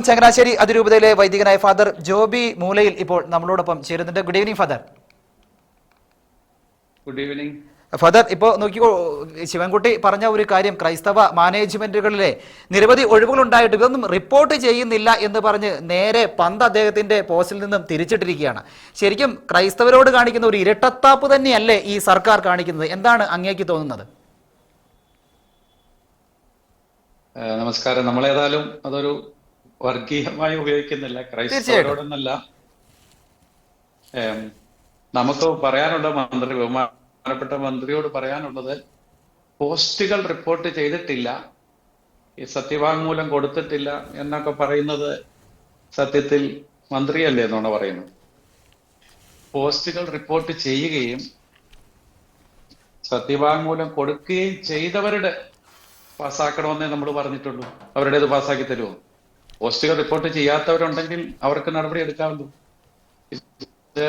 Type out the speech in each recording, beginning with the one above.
ചങ്ങനാശ്ശേരി അതിരൂപതയിലെ വൈദികനായ ഫാദർ ജോബി മൂലയിൽ ഇപ്പോൾ നമ്മളോടൊപ്പം ചേരുന്നുണ്ട്. Good evening father. Good evening father. ഇപ്പോൾ നോക്കിക്കോ, ശിവൻകുട്ടി പറഞ്ഞ ഒരു കാര്യം, ക്രൈസ്തവ മാനേജ്മെന്റുകളിലെ നിരവധി ഒഴിവുകൾ ഉണ്ടായിട്ട് ഇതൊന്നും റിപ്പോർട്ട് ചെയ്യുന്നില്ല എന്ന് പറഞ്ഞ് നേരെ പന്ത് അദ്ദേഹത്തിന്റെ പോസ്റ്റിൽ നിന്നും തിരിച്ചിട്ടിരിക്കുകയാണ്. ശരിക്കും ക്രൈസ്തവരോട് കാണിക്കുന്ന ഒരു ഇരട്ടത്താപ്പ് തന്നെയല്ലേ ഈ സർക്കാർ കാണിക്കുന്നത്? എന്താണ് അങ്ങേക്ക് തോന്നുന്നത്? നമസ്കാരം. നമ്മളേതായാലും അതൊരു വർഗീയമായി ഉപയോഗിക്കുന്നില്ല, ക്രൈസ്തവരോടൊന്നല്ല. നമുക്ക് പറയാനുള്ള ബഹുമാനപ്പെട്ട മന്ത്രിയോട് പറയാനുള്ളത്, പോസ്റ്റുകൾ റിപ്പോർട്ട് ചെയ്തിട്ടില്ല, ഈ സത്യവാങ്മൂലം കൊടുത്തിട്ടില്ല എന്നൊക്കെ പറയുന്നത് സത്യത്തിൽ മന്ത്രിയല്ലേ എന്നാണ് പറയുന്നത്. പോസ്റ്റുകൾ റിപ്പോർട്ട് ചെയ്യുകയും സത്യവാങ്മൂലം കൊടുക്കുകയും ചെയ്തവരുടെ പാസ്സാക്കണമെന്നേ നമ്മൾ പറഞ്ഞിട്ടുള്ളൂ. അവരുടേത് പാസ്സാക്കി തരുമോ? പോസ്റ്റുകൾ റിപ്പോർട്ട് ചെയ്യാത്തവരുണ്ടെങ്കിൽ അവർക്ക് നടപടി എടുക്കാമല്ലോ. ഇത്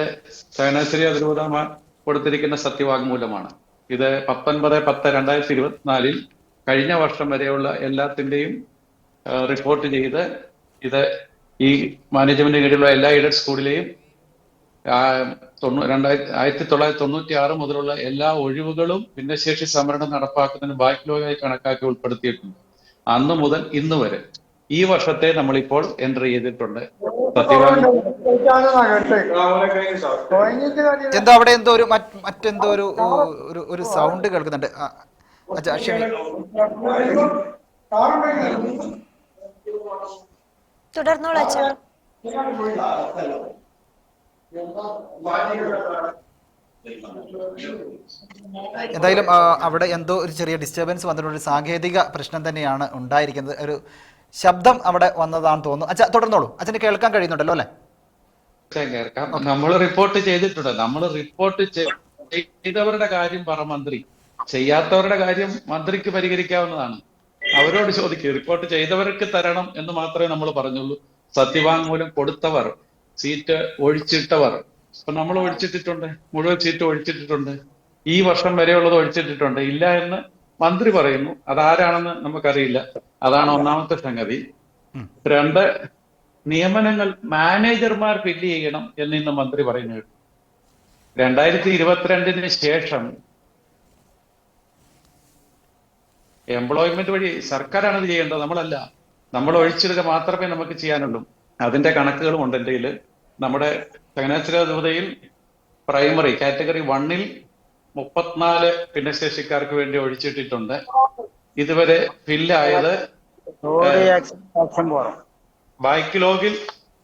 ചങ്ങനാശ്ശേരി അതിരൂപത കൊടുത്തിരിക്കുന്ന സത്യവാങ്മൂലമാണ്. ഇത് 19/10/2024 കഴിഞ്ഞ വർഷം വരെയുള്ള എല്ലാത്തിൻ്റെയും റിപ്പോർട്ട് ചെയ്ത് ഇത് ഈ മാനേജ്മെന്റ് കീഴിലുള്ള എല്ലാ എയ്ഡഡ് സ്കൂളിലെയും 1996 മുതലുള്ള എല്ലാ ഒഴിവുകളും ഭിന്നശേഷി സംവരണം നടപ്പാക്കുന്നതിന് ബാക്ക്ലോഗായി കണക്കാക്കി ഉൾപ്പെടുത്തിയിട്ടുണ്ട്. അന്ന് മുതൽ ഇന്ന് വരെ ഈ വർഷത്തെ നമ്മളിപ്പോൾ എൻട്രി ചെയ്തിട്ടുണ്ട്. എന്തോ അവിടെ എന്തോ ഒരു മറ്റെന്തോ ഒരു സൗണ്ട് കേൾക്കുന്നുണ്ട്. തുടർന്നോളൂ. എന്തായാലും അവിടെ എന്തോ ഒരു ചെറിയ ഡിസ്റ്റർബൻസ് വന്നിട്ടുണ്ട്. ഒരു സാങ്കേതിക പ്രശ്നം തന്നെയാണ് ഉണ്ടായിരിക്കുന്നത്. ഒരു ശബ്ദം അവിടെ വന്നതാണെന്ന് തോന്നുന്നു. അച്ഛാ തുടർന്നോളൂ. അച്ഛന് കേൾക്കാൻ കഴിയുന്നുണ്ടല്ലോ അല്ലെ? കേൾക്കാം. നമ്മൾ റിപ്പോർട്ട് ചെയ്തിട്ടുണ്ട്. നമ്മൾ റിപ്പോർട്ട് ചെയ്തവരുടെ കാര്യം പറ മന്ത്രി, ചെയ്യാത്തവരുടെ കാര്യം മന്ത്രിക്ക് പരിഹരിക്കാവുന്നതാണ്. അവരോട് ചോദിക്കുക. റിപ്പോർട്ട് ചെയ്തവർക്ക് തരണം എന്ന് മാത്രമേ നമ്മൾ പറഞ്ഞുള്ളൂ. സത്യവാങ്മൂലം കൊടുത്തവർ, സീറ്റ് ഒഴിച്ചിട്ടവർ, ഇപ്പൊ നമ്മൾ ഒഴിച്ചിട്ടിട്ടുണ്ട്, മുഴുവൻ സീറ്റ് ഒഴിച്ചിട്ടിട്ടുണ്ട്. ഈ വർഷം വരെയുള്ളത് ഒഴിച്ചിട്ടിട്ടുണ്ട്. ഇല്ല എന്ന് മന്ത്രി പറയുന്നു. അതാരാണെന്ന് നമുക്കറിയില്ല. അതാണ് ഒന്നാമത്തെ സംഗതി. 2, നിയമനങ്ങൾ മാനേജർമാർ ഫില്ല് ചെയ്യണം എന്നിന്ന് മന്ത്രി പറയുന്നു. 2022 ശേഷം എംപ്ലോയ്മെന്റ് വഴി സർക്കാരാണ് ഇത് ചെയ്യേണ്ടത്, നമ്മളല്ല. നമ്മൾ ഒഴിച്ചിടുക മാത്രമേ നമുക്ക് ചെയ്യാനുള്ളൂ. അതിന്റെ കണക്കുകളും ഉണ്ട് എൻ്റെ കയ്യിൽ. നമ്മുടെ ചങ്ങനാശ്ശേരി അതിരൂപതയിൽ പ്രൈമറി കാറ്റഗറി 1-ൽ 34 ഭിന്നശേഷിക്കാർക്ക് വേണ്ടി ഒഴിച്ചിട്ടിട്ടുണ്ട്. ഇതുവരെ ഫില്ലായത് ബാക്ക്ലോഗിൽ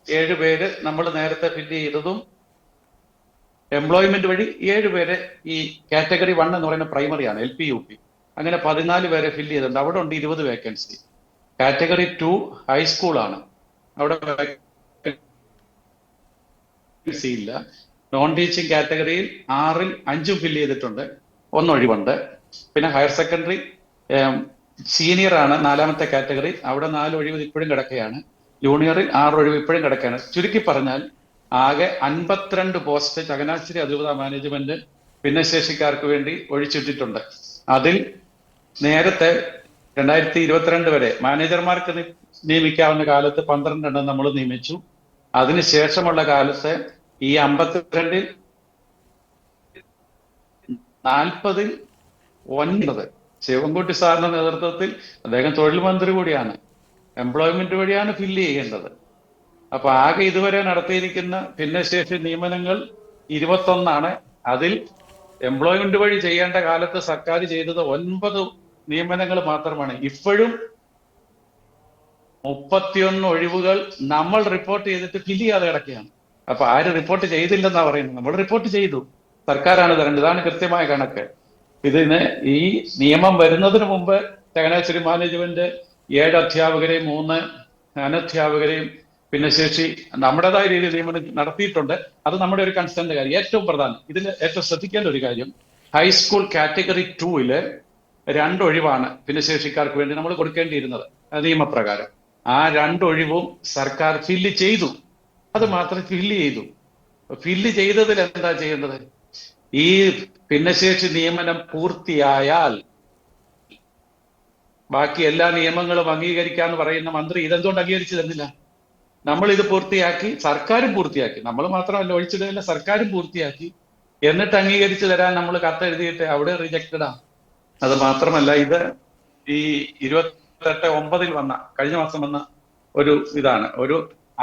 7 പേര് നമ്മൾ നേരത്തെ ഫില്ല് ചെയ്തതും എംപ്ലോയ്മെന്റ് വഴി 7 പേര് ഈ കാറ്റഗറി 1 എന്ന് പറയുന്ന പ്രൈമറിയാണ്, LP UP. അങ്ങനെ 14 പേരെ ഫില്ല് ചെയ്തിട്ടുണ്ട്. അവിടെ ഉണ്ട് 20 വേക്കൻസി. കാറ്റഗറി 2 ഹൈസ്കൂളാണ്, അവിടെ വേക്കൻസി ഇല്ല. നോൺ ടീച്ചിങ് കാറ്റഗറിയിൽ 6-ൽ 5 ഫില്ല് ചെയ്തിട്ടുണ്ട്, 1 ഒഴിവുണ്ട്. പിന്നെ ഹയർ സെക്കൻഡറി സീനിയർ ആണ് 4ാമത്തെ കാറ്റഗറി, അവിടെ 4 ഒഴിവ് ഇപ്പോഴും കിടക്കുകയാണ്. ജൂനിയറിൽ 6 ഒഴിവ് ഇപ്പോഴും കിടക്കുകയാണ്. ചുരുക്കി പറഞ്ഞാൽ ആകെ 52 പോസ്റ്റ് ചങ്ങനാശ്ശേരി അതിരൂപത മാനേജ്മെന്റ് ഭിന്നശേഷിക്കാർക്ക് വേണ്ടി ഒഴിച്ചിട്ടിട്ടുണ്ട്. അതിൽ നേരത്തെ 2022 വരെ മാനേജർമാർക്ക് നിയമിക്കാവുന്ന കാലത്ത് 12 എണ്ണം നമ്മൾ നിയമിച്ചു. അതിനുശേഷമുള്ള കാലത്ത് ഈ 52-ൽ 40-ൽ 9 ശിവൻകുട്ടി സാറിന്റെ നേതൃത്വത്തിൽ, അദ്ദേഹം തൊഴിൽ മന്ത്രി കൂടിയാണ്, എംപ്ലോയ്മെന്റ് വഴിയാണ് ഫില്ല് ചെയ്യേണ്ടത്. അപ്പൊ ആകെ ഇതുവരെ നടത്തിയിരിക്കുന്ന ഭിന്നശേഷി നിയമനങ്ങൾ 21 അതിൽ എംപ്ലോയ്മെന്റ് വഴി ചെയ്യേണ്ട കാലത്ത് സർക്കാർ ചെയ്തത് 9 നിയമനങ്ങൾ മാത്രമാണ്. ഇപ്പോഴും 31 ഒഴിവുകൾ നമ്മൾ റിപ്പോർട്ട് ചെയ്തിട്ട് ഫില്ല് ചെയ്യാതെ കിടക്കുകയാണ്. അപ്പൊ ആര് റിപ്പോർട്ട് ചെയ്തില്ലെന്നാ പറയുന്നത്? നമ്മൾ റിപ്പോർട്ട് ചെയ്തു, സർക്കാരാണ് തരേണ്ടത്. ഇതാണ് കൃത്യമായ കണക്ക്. ഇതിന് ഈ നിയമം വരുന്നതിന് മുമ്പ് ചങ്ങനാശ്ശേരി മാനേജ്മെന്റ് 7 അധ്യാപകരെയും 3 അനധ്യാപകരെയും ഭിന്നശേഷി നമ്മുടേതായ രീതിയിൽ നിയമനം നടത്തിയിട്ടുണ്ട്. അത് നമ്മുടെ ഒരു കൺസേൺ കാര്യം. ഏറ്റവും പ്രധാനം, ഇതിൽ ഏറ്റവും ശ്രദ്ധിക്കേണ്ട ഒരു കാര്യം, ഹൈസ്കൂൾ കാറ്റഗറി 2-ല് 2 ഒഴിവാണ് ഭിന്നശേഷിക്കാർക്ക് വേണ്ടി നമ്മൾ കൊടുക്കേണ്ടിയിരുന്നത് നിയമപ്രകാരം. ആ 2 ഒഴിവും സർക്കാർ ഫില്ല് ചെയ്തു. അത് മാത്രം ഫില്ല് ചെയ്തു. ഫില്ല് ചെയ്തതിൽ എന്താ ചെയ്യേണ്ടത്? ഈ ഭിന്നശേഷി നിയമനം പൂർത്തിയായാൽ ബാക്കി എല്ലാ നിയമങ്ങളും അംഗീകരിക്കാന്ന് പറയുന്ന മന്ത്രി ഇതെന്തുകൊണ്ട് അംഗീകരിച്ചു തന്നില്ല? നമ്മൾ ഇത് പൂർത്തിയാക്കി, സർക്കാരും പൂർത്തിയാക്കി, നമ്മൾ മാത്രമല്ല ഒഴിച്ചിടുകയല്ല, സർക്കാരും പൂർത്തിയാക്കി. എന്നിട്ട് അംഗീകരിച്ചു തരാൻ നമ്മൾ കത്തെഴുതിയിട്ട് അവിടെ റിജക്റ്റഡാ. അത് മാത്രമല്ല, ഇത് ഈ 28/9 വന്ന, കഴിഞ്ഞ മാസം വന്ന ഒരു ഇതാണ്. ഒരു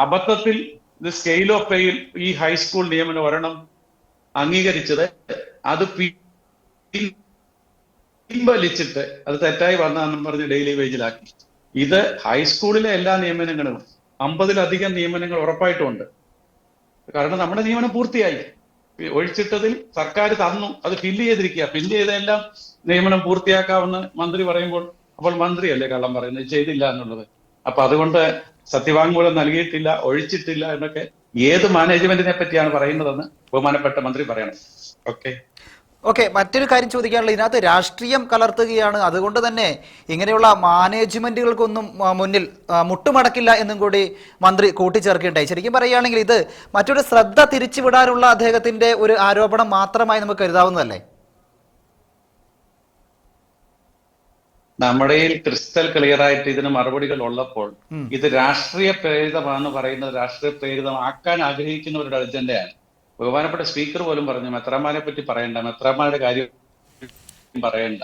അബദ്ധത്തിൽ ഇത് സ്കെയിൽ ഓഫ് പേയിൽ ഈ ഹൈസ്കൂൾ നിയമനം ഒരെണ്ണം അംഗീകരിച്ചത് അത് പിൻവലിച്ചിട്ട് അത് തെറ്റായി വന്നാന്നും പറഞ്ഞ് ഡെയിലി വേജിലാക്കി. ഇത് ഹൈസ്കൂളിലെ എല്ലാ നിയമനങ്ങളും 50-ലധികം നിയമനങ്ങൾ ഉറപ്പായിട്ടുമുണ്ട്. കാരണം നമ്മുടെ നിയമനം പൂർത്തിയായി. ഒഴിച്ചിട്ടതിൽ സർക്കാർ തന്നു, അത് ഫില്ല് ചെയ്തിരിക്കുക. ഫില്ല് ചെയ്തെല്ലാം നിയമനം പൂർത്തിയാക്കാമെന്ന് മന്ത്രി പറയുമ്പോൾ അപ്പോൾ മന്ത്രിയല്ലേ കള്ളം പറയുന്നത്, ചെയ്തില്ല എന്നുള്ളത്. അപ്പൊ അതുകൊണ്ട് സത്യവാങ്മൂലം നൽകിയിട്ടില്ല, ഒഴിച്ചിട്ടില്ല എന്നൊക്കെ ഏത് മാനേജ്മെന്റിനെ പറ്റിയാണ് പറയുന്നതെന്ന് ബഹുമാനപ്പെട്ട മന്ത്രി പറയണം. ഓക്കെ, മറ്റൊരു കാര്യം ചോദിക്കാനുള്ളത്, ഇതിനകത്ത് രാഷ്ട്രീയം കലർത്തുകയാണ്. അതുകൊണ്ട് തന്നെ ഇങ്ങനെയുള്ള മാനേജ്മെന്റുകൾക്കൊന്നും മുന്നിൽ മുട്ടുമടക്കില്ല എന്നും കൂടി മന്ത്രി കൂട്ടിച്ചേർക്കുകയുണ്ടായി. ശരിക്കും പറയുകയാണെങ്കിൽ ഇത് മറ്റൊരു ശ്രദ്ധ തിരിച്ചുവിടാനുള്ള അദ്ദേഹത്തിന്റെ ഒരു ആരോപണം മാത്രമായി നമുക്ക് കരുതാവുന്നതല്ലേ? നമ്മുടെ ക്രിസ്റ്റൽ ക്ലിയർ ആയിട്ട് ഇതിന് മറുപടികൾ ഉള്ളപ്പോൾ ഇത് രാഷ്ട്രീയ പ്രേരിതമാണെന്ന് പറയുന്നത് രാഷ്ട്രീയ പ്രേരിതമാക്കാൻ ആഗ്രഹിക്കുന്നവരുടെ അജണ്ടയാണ്. ബഹുമാനപ്പെട്ട സ്പീക്കർ പോലും പറഞ്ഞു മെത്രാന്മാരെ പറ്റി പറയണ്ട, മെത്രാന്മാരുടെ കാര്യം പറയണ്ട.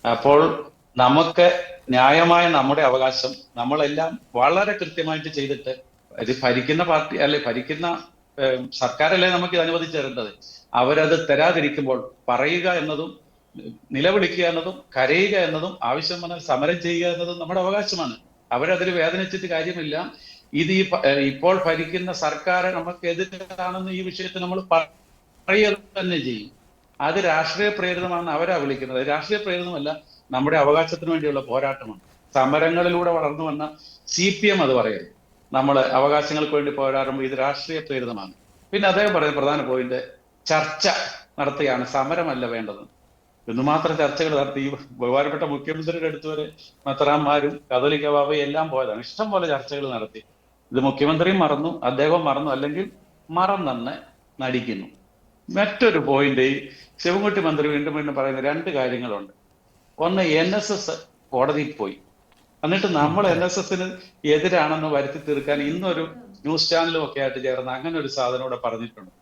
അപ്പോൾ നമുക്ക് ന്യായമായ നമ്മുടെ അവകാശം നമ്മളെല്ലാം വളരെ കൃത്യമായിട്ട് ചെയ്തിട്ട്, ഇത് ഭരിക്കുന്ന പാർട്ടി അല്ലെ, ഭരിക്കുന്ന സർക്കാരല്ലേ നമുക്ക് ഇത് അനുവദിച്ചു തരേണ്ടത്. അവരത് തരാതിരിക്കുമ്പോൾ പറയുക എന്നതും നിലവിളിക്കുക എന്നതും കരയുക എന്നതും ആവശ്യം വന്നാൽ സമരം ചെയ്യുക എന്നതും നമ്മുടെ അവകാശമാണ്. അവരതിൽ വേദനിച്ചിട്ട് കാര്യമില്ല. ഇത് ഇപ്പോൾ ഭരിക്കുന്ന സർക്കാർ നമുക്ക് എതിരാണെന്ന് ഈ വിഷയത്തിൽ നമ്മൾ പറയുക തന്നെ ചെയ്യും. അത് രാഷ്ട്രീയ പ്രേരിതമാണെന്ന് അവരാ വിളിക്കുന്നത്. രാഷ്ട്രീയ പ്രേരിതമല്ല, നമ്മുടെ അവകാശത്തിന് വേണ്ടിയുള്ള പോരാട്ടമാണ്. സമരങ്ങളിലൂടെ വളർന്നു വന്ന CPM അത് പറയരുത്. നമ്മൾ അവകാശങ്ങൾക്ക് വേണ്ടി പോരാടുമ്പോൾ ഇത് രാഷ്ട്രീയ പ്രേരിതമാണ്. പിന്നെ അദ്ദേഹം പറയുന്ന പ്രധാന പോയിന്റ്, ചർച്ച നടത്തുകയാണ്, സമരമല്ല വേണ്ടത്. എന്തുമാത്രം ചർച്ചകൾ നടത്തി. ഈ ബഹുമാനപ്പെട്ട മുഖ്യമന്ത്രിയുടെ അടുത്ത് വരെ മെത്രാന്മാരും കത്തോലിക്ക ബാബയും എല്ലാം പോയതാണ്. ഇഷ്ടം പോലെ ചർച്ചകൾ നടത്തി. ഇത് മുഖ്യമന്ത്രിയും മറന്നു, അദ്ദേഹം മറന്നു, അല്ലെങ്കിൽ മറന്നെന്ന് നടിക്കുന്നു. മറ്റൊരു പോയിന്റ്, ഈ ശിവൻകുട്ടി മന്ത്രി വീണ്ടും വീണ്ടും പറയുന്ന 2 കാര്യങ്ങളുണ്ട്. ഒന്ന്, NSS കോടതിയിൽ പോയി, എന്നിട്ട് നമ്മൾ NSSന് എതിരാണെന്ന് വരുത്തി തീർക്കാൻ ഇന്നൊരു ന്യൂസ് ചാനലും ഒക്കെ ആയിട്ട് ചേർന്ന് അങ്ങനെ ഒരു സാധനം ഇവിടെ പറഞ്ഞിട്ടുണ്ട്.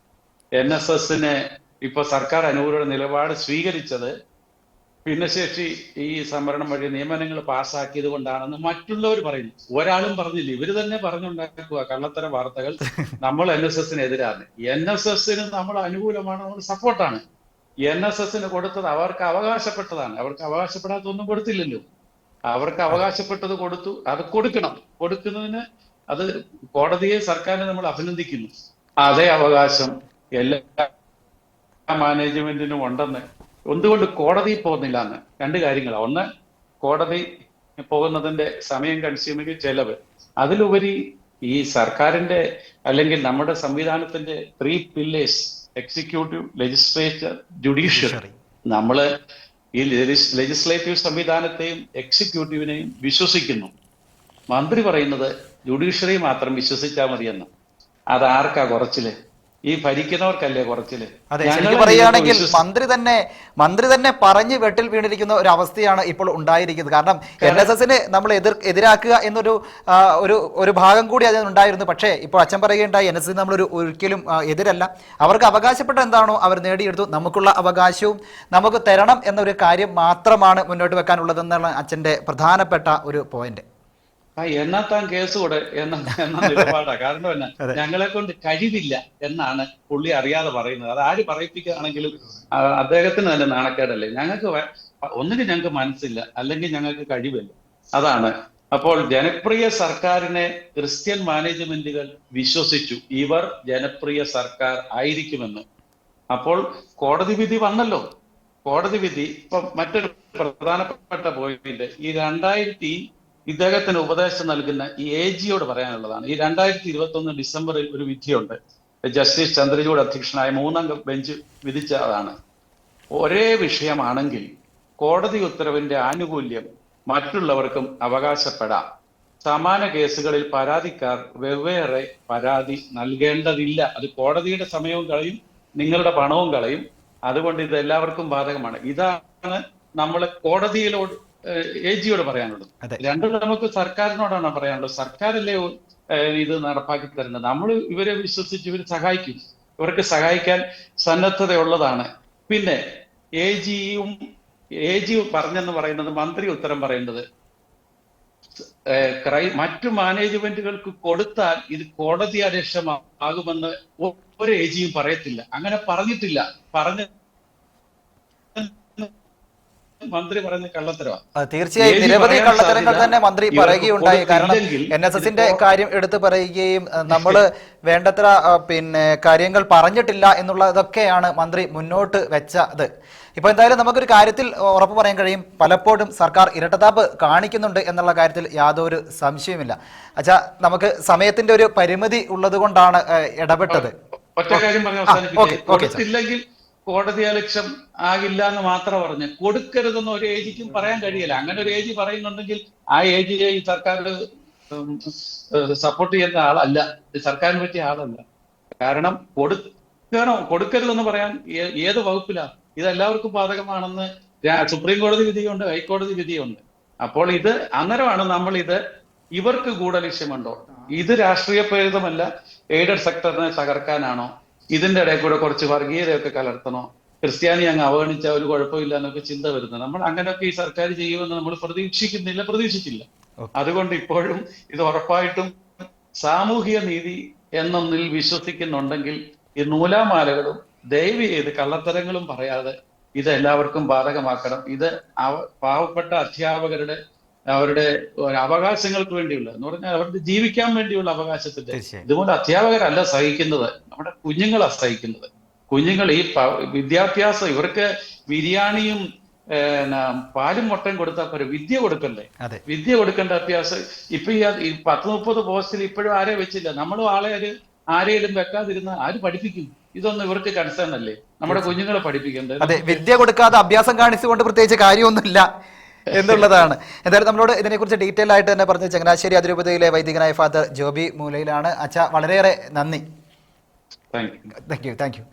NSSന് ഇപ്പൊ സർക്കാർ അനുകൂല നിലപാട് സ്വീകരിച്ചത് ഭിന്നശേഷി ഈ സംവരണം വഴി നിയമനങ്ങൾ പാസ്സാക്കിയത് കൊണ്ടാണെന്ന് മറ്റുള്ളവർ പറയുന്നു. ഒരാളും പറഞ്ഞില്ല, ഇവര് തന്നെ പറഞ്ഞുണ്ടാക്കുക കള്ളത്തരം വാർത്തകൾ. നമ്മൾ NSSന് എതിരാണ്, NSSന് നമ്മൾ അനുകൂലമാണ്, നമ്മൾ സപ്പോർട്ടാണ്. NSSന് കൊടുത്തത് അവർക്ക് അവകാശപ്പെട്ടതാണ്, അവർക്ക് അവകാശപ്പെടാത്തൊന്നും കൊടുത്തില്ലല്ലോ. അവർക്ക് അവകാശപ്പെട്ടത് കൊടുത്തു, അത് കൊടുക്കണം. കൊടുക്കുന്നതിന് അത് കോടതിയെ സർക്കാരിനെ നമ്മൾ അഭിനന്ദിക്കുന്നു. അതേ അവകാശം എല്ലാ മാനേജ്മെന്റിനും ഉണ്ടെന്ന് എന്തുകൊണ്ട് കോടതിയിൽ പോകുന്നില്ല എന്ന് 2 കാര്യങ്ങളാണ്. ഒന്ന്, കോടതി പോകുന്നതിന്റെ സമയം, കൺസ്യൂമിങ്, ചെലവ്. അതിലുപരി ഈ സർക്കാരിന്റെ അല്ലെങ്കിൽ നമ്മുടെ സംവിധാനത്തിന്റെ 3 പില്ലേഴ്സ്, എക്സിക്യൂട്ടീവ്, ലെജിസ്ലേച്ചർ, ജുഡീഷ്യറി. നമ്മള് ഈ ലെജിസ്ലേറ്റീവ് സംവിധാനത്തെയും എക്സിക്യൂട്ടീവിനെയും വിശ്വസിക്കുന്നു. മന്ത്രി പറയുന്നത് ജുഡീഷ്യറി മാത്രം വിശ്വസിച്ചാൽ മതിയെന്ന്. അത് ആർക്കാ കുറച്ചില്? ഈ ഭരിക്കുന്നവർക്കല്ലേ കുറച്ചില്. അതെ, ശരിക്കും പറയുകയാണെങ്കിൽ മന്ത്രി തന്നെ പറഞ്ഞ് വെട്ടിൽ വീണിരിക്കുന്ന ഒരു അവസ്ഥയാണ് ഇപ്പോൾ ഉണ്ടായിരിക്കുന്നത്. കാരണം NSSന് നമ്മൾ എതിരാക്കുക എന്നൊരു ഒരു ഭാഗം കൂടി അതിനുണ്ടായിരുന്നു. പക്ഷേ ഇപ്പോൾ അച്ഛൻ പറയുകയുണ്ടായി, NSS നമ്മൾ ഒരിക്കലും എതിരല്ല. അവർക്ക് അവകാശപ്പെട്ട എന്താണോ അവർ നേടിയെടുത്തു, നമുക്കുള്ള അവകാശവും നമുക്ക് തരണം എന്നൊരു കാര്യം മാത്രമാണ് മുന്നോട്ട് വെക്കാനുള്ളതെന്നാണ് അച്ഛന്റെ പ്രധാനപ്പെട്ട ഒരു പോയിന്റ്. എന്നാത്താൻ കേസ് കൂടെ എന്ന നിലപാടാ. കാരണം എന്നാ, ഞങ്ങളെ കൊണ്ട് കഴിവില്ല എന്നാണ് പുള്ളി അറിയാതെ പറയുന്നത്. അത് ആര് പറയിപ്പിക്കുകയാണെങ്കിലും അദ്ദേഹത്തിന് തന്നെ നാണക്കേടല്ലേ. ഒന്നിനും ഞങ്ങൾക്ക് മനസ്സില്ല, അല്ലെങ്കിൽ ഞങ്ങൾക്ക് കഴിവില്ല, അതാണ്. അപ്പോൾ ജനപ്രിയ സർക്കാരിനെ ക്രിസ്ത്യൻ മാനേജ്മെന്റുകൾ വിശ്വസിച്ചു, ഇവർ ജനപ്രിയ സർക്കാർ ആയിരിക്കുമെന്ന്. അപ്പോൾ കോടതി വിധി വന്നല്ലോ. കോടതി വിധി ഇപ്പൊ മറ്റൊരു പ്രധാനപ്പെട്ട പോയിന്റ്, ഈ ഇദ്ദേഹത്തിന് ഉപദേശം നൽകുന്ന ഈ AGയോട് പറയാനുള്ളതാണ്. ഈ 2021 ഡിസംബറിൽ ഒരു വിധിയുണ്ട്. ജസ്റ്റിസ് ചന്ദ്രചൂഡ് അധ്യക്ഷനായ 3-അംഗ ബെഞ്ച് വിധിച്ചതാണ്. ഒരേ വിഷയമാണെങ്കിൽ കോടതി ഉത്തരവിന്റെ ആനുകൂല്യം മറ്റുള്ളവർക്കും അവകാശപ്പെടാം. സമാന കേസുകളിൽ പരാതിക്കാർ വെവ്വേറെ പരാതി നൽകേണ്ടതില്ല. അത് കോടതിയുടെ സമയവും കളയും, നിങ്ങളുടെ പണവും കളയും. അതുകൊണ്ട് ഇത് എല്ലാവർക്കും ബാധകമാണ്. ഇതാണ് നമ്മൾ കോടതിയിലോട് AGയോട് പറയാനുള്ളത്. 2 നമുക്ക് സർക്കാരിനോടാണ് പറയാനുള്ളത്. സർക്കാരല്ലേ ഇത് നടപ്പാക്കി തരുന്നത്. നമ്മൾ ഇവരെ വിശ്വസിച്ച് ഇവർ സഹായിക്കും, ഇവർക്ക് സഹായിക്കാൻ സന്നദ്ധതയുള്ളതാണ്. പിന്നെ എ ജി പറഞ്ഞെന്ന് പറയുന്നത്, മന്ത്രി ഉത്തരം പറയേണ്ടത് മറ്റു മാനേജ്മെന്റുകൾക്ക് കൊടുത്താൽ ഇത് കോടതി അലക്ഷ്യമാകുമെന്ന് ഒരു എ ജിയും പറയത്തില്ല. അങ്ങനെ പറഞ്ഞിട്ടില്ല. മന്ത്രി പറഞ്ഞ കള്ളത്തരമാണ്. തീർച്ചയായും നിരവധി കള്ളത്തരങ്ങൾ തന്നെ മന്ത്രി പറയുകയുണ്ടായി. കാരണം NSSന്റെ കാര്യം എടുത്തു പറയുകയും നമ്മൾ വേണ്ടത്ര കാര്യങ്ങൾ പറഞ്ഞിട്ടില്ല എന്നുള്ളതൊക്കെയാണ് മന്ത്രി മുന്നോട്ട് വെച്ചത്. ഇപ്പൊ എന്തായാലും നമുക്കൊരു കാര്യത്തിൽ ഉറപ്പ് പറയാൻ കഴിയും, പലപ്പോഴും സർക്കാർ ഇരട്ടത്താപ്പ് കാണിക്കുന്നുണ്ട് എന്നുള്ള കാര്യത്തിൽ യാതൊരു സംശയവുമില്ല. അച്ഛാ, നമുക്ക് സമയത്തിന്റെ ഒരു പരിമിതി ഉള്ളത് കൊണ്ടാണ് ഇടപെട്ടത്. ഒറ്റ കാര്യം പറഞ്ഞ് അവസാനിപ്പിച്ചില്ലെങ്കിൽ കോടതി അലക്ഷ്യം ആകില്ല എന്ന് മാത്രം പറഞ്ഞ്, കൊടുക്കരുതെന്ന് ഒരു ഏജിക്കും പറയാൻ കഴിയില്ല. അങ്ങനെ ഒരു ഏജി പറയുന്നുണ്ടെങ്കിൽ ആ ഏജിയെ ഈ സർക്കാർ സപ്പോർട്ട് ചെയ്യുന്ന ആളല്ല, സർക്കാരിന് പറ്റിയ ആളല്ല. കാരണം കൊടുക്കരുതെന്ന് പറയാൻ ഏത് വകുപ്പിലാണ്? ഇത് എല്ലാവർക്കും ബാധകമാണെന്ന് സുപ്രീം കോടതി വിധിയുണ്ട്, ഹൈക്കോടതി വിധിയുണ്ട്. അപ്പോൾ ഇത് അന്നേരമാണ് നമ്മൾ ഇവർക്ക് ഗൂഢലക്ഷ്യമുണ്ടോ, ഇത് രാഷ്ട്രീയ പ്രേരിതമല്ല, എയ്ഡഡ് സെക്ടറിനെ തകർക്കാനാണോ, ഇതിന്റെ ഇടയിൽ കൂടെ കുറച്ച് വർഗീയതയൊക്കെ കലർത്തണോ, ക്രിസ്ത്യാനി അങ്ങ് അവഗണിച്ച ഒരു കുഴപ്പമില്ല എന്നൊക്കെ ചിന്ത വരുന്നത്. നമ്മൾ അങ്ങനെയൊക്കെ ഈ സർക്കാർ ചെയ്യുമെന്ന് നമ്മൾ പ്രതീക്ഷിച്ചില്ല. അതുകൊണ്ട് ഇപ്പോഴും ഇത് ഉറപ്പായിട്ടും സാമൂഹിക നീതി എന്നൊന്നിൽ വിശ്വസിക്കുന്നുണ്ടെങ്കിൽ ഈ നൂലാമാലകളും ദയവ് ചെയ്ത് കള്ളത്തരങ്ങളും പറയാതെ ഇത് എല്ലാവർക്കും ബാധകമാക്കണം. ഇത് പാവപ്പെട്ട അധ്യാപകരുടെ അവരുടെ അവകാശങ്ങൾക്ക് വേണ്ടിയുള്ള, എന്ന് പറഞ്ഞാൽ അവർക്ക് ജീവിക്കാൻ വേണ്ടിയുള്ള അവകാശത്തിന്റെ, ഇതുപോലെ അധ്യാപകരല്ല സഹിക്കുന്നത്, നമ്മുടെ കുഞ്ഞുങ്ങളാണ് സഹിക്കുന്നത്. കുഞ്ഞുങ്ങൾ ഈ വിദ്യാഭ്യാസം, ഇവർക്ക് ബിരിയാണിയും പാലും മുട്ടയും കൊടുത്താൽ പോരെ, വിദ്യ കൊടുക്കണ്ടേ? വിദ്യ കൊടുക്കേണ്ട അഭ്യാസം. ഇപ്പൊ ഈ 10-30 പോസ്റ്റിൽ ഇപ്പോഴും ആരെ വെച്ചില്ല. നമ്മളും ആരെയും വെക്കാതിരുന്ന ആര് പഠിപ്പിക്കും? ഇതൊന്നും ഇവർക്ക് കൺസേൺ അല്ലേ? നമ്മുടെ കുഞ്ഞുങ്ങളെ പഠിപ്പിക്കേണ്ടത്. അതെ, വിദ്യ കൊടുക്കാതെ അഭ്യാസം കാണിച്ചുകൊണ്ട് പ്രത്യേകിച്ച് കാര്യമൊന്നുമില്ല എന്നുള്ളതാണ്. എന്തായാലും നമ്മളോട് ഇതിനെക്കുറിച്ച് ഡീറ്റെയിൽ ആയിട്ട് തന്നെ പറഞ്ഞ ചങ്ങനാശ്ശേരി അതിരൂപതയിലെ വൈദികനായ ഫാദർ ജോബി മൂലയിലാണ്. അച്ഛാ, വളരെയേറെ നന്ദി. Thank you.